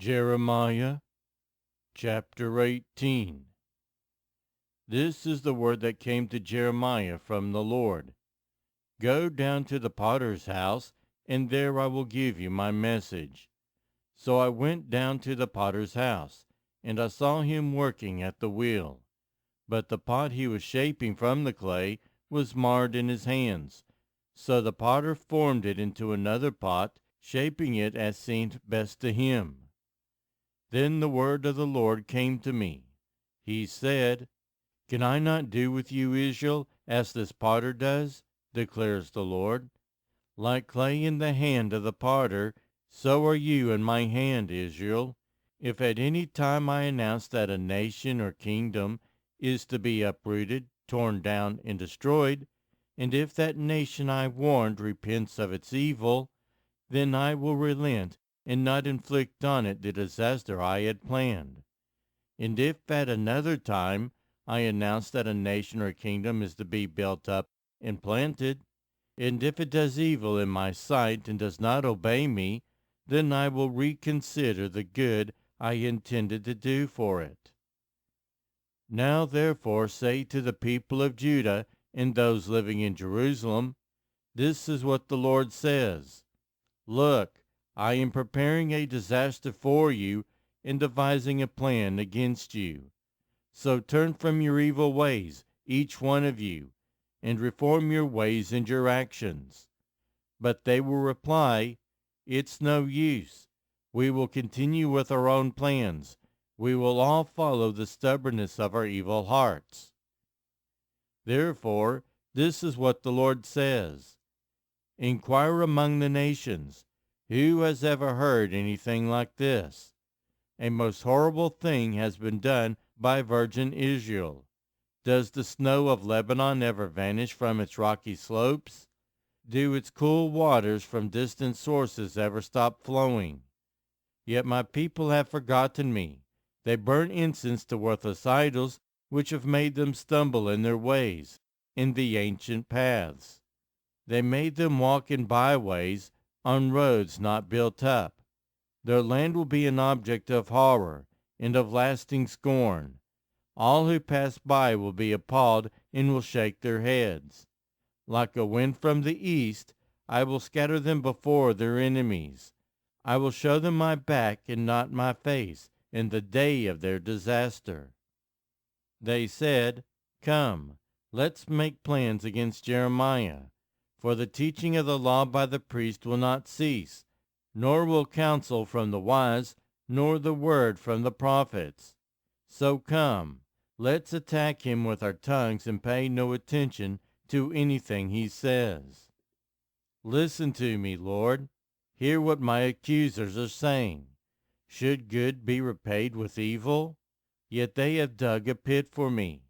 Jeremiah chapter 18. This is the word that came to Jeremiah from the Lord. Go down to the potter's house, and there I will give you my message. So I went down to the potter's house, and I saw him working at the wheel. But the pot he was shaping from the clay was marred in his hands. So the potter formed it into another pot, shaping it as seemed best to him. Then the word of the Lord came to me. He said, Can I not do with you, Israel, as this potter does? Declares the Lord. Like clay in the hand of the potter, so are you in my hand, Israel. If at any time I announce that a nation or kingdom is to be uprooted, torn down, and destroyed, and if that nation I warned repents of its evil, then I will relent and not inflict on it the disaster I had planned. And if at another time I announce that a nation or kingdom is to be built up and planted, and if it does evil in my sight and does not obey me, then I will reconsider the good I intended to do for it. Now therefore say to the people of Judah and those living in Jerusalem, This is what the Lord says. Look, I am preparing a disaster for you and devising a plan against you. So turn from your evil ways, each one of you, and reform your ways and your actions. But they will reply, It's no use. We will continue with our own plans. We will all follow the stubbornness of our evil hearts. Therefore, this is what the Lord says. Inquire among the nations. Who has ever heard anything like this? A most horrible thing has been done by virgin Israel. Does the snow of Lebanon ever vanish from its rocky slopes? Do its cool waters from distant sources ever stop flowing? Yet my people have forgotten me. They burn incense to worthless idols, which have made them stumble in their ways, in the ancient paths. They made them walk in byways, on roads not built up. Their land will be an object of horror and of lasting scorn. All who pass by will be appalled and will shake their heads. Like a wind from the east, I will scatter them before their enemies. I will show them my back and not my face in the day of their disaster. They said, Come, let's make plans against Jeremiah. For the teaching of the law by the priest will not cease, nor will counsel from the wise, nor the word from the prophets. So come, let's attack him with our tongues and pay no attention to anything he says. Listen to me, Lord. Hear what my accusers are saying. Should good be repaid with evil? Yet they have dug a pit for me.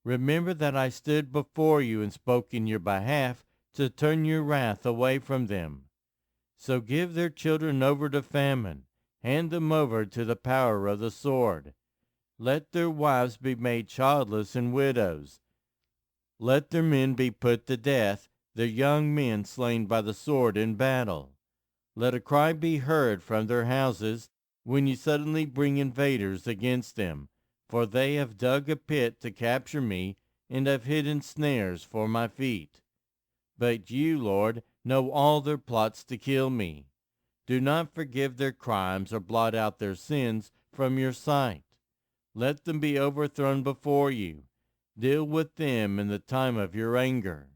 Remember that I stood before you and spoke in your behalf, to turn your wrath away from them. So give their children over to famine, hand them over to the power of the sword. Let their wives be made childless and widows. Let their men be put to death, their young men slain by the sword in battle. Let a cry be heard from their houses when you suddenly bring invaders against them, for they have dug a pit to capture me and have hidden snares for my feet. But you, Lord, know all their plots to kill me. Do not forgive their crimes or blot out their sins from your sight. Let them be overthrown before you. Deal with them in the time of your anger.